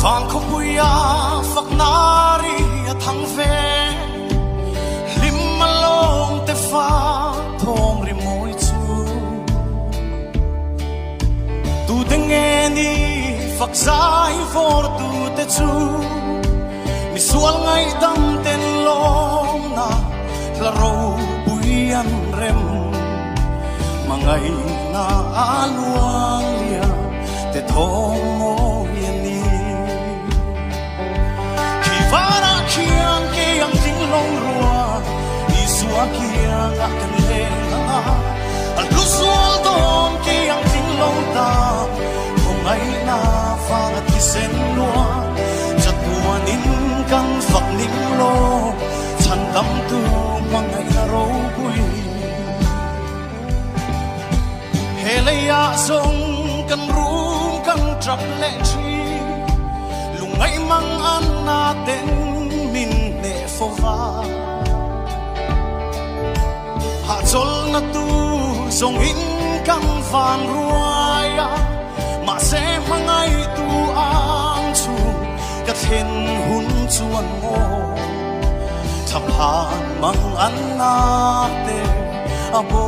phang không bùi à phật nari thăng về lim malong te pha thom ri môi chu tu deng nghe ni phật giải vor tu te chu mi sual ngay dam ten long na la ro bùi an rem mangai na aluang lia te thong mo ni khi vara khiang ke ang ting long rua isua kiang a kan le na al lusual dom ke ang ting long ta kong ai na fa ti sen lua chatuan in kan phak ning lo chan dam tu mangai na ro bui helaya song kan room kan trap le chi lungai mang an na ten min ne fova ha chol na tu song in kan van ruaya ma se mangai tu ang chu ka then hun chuan mo thaphan mang an na te abo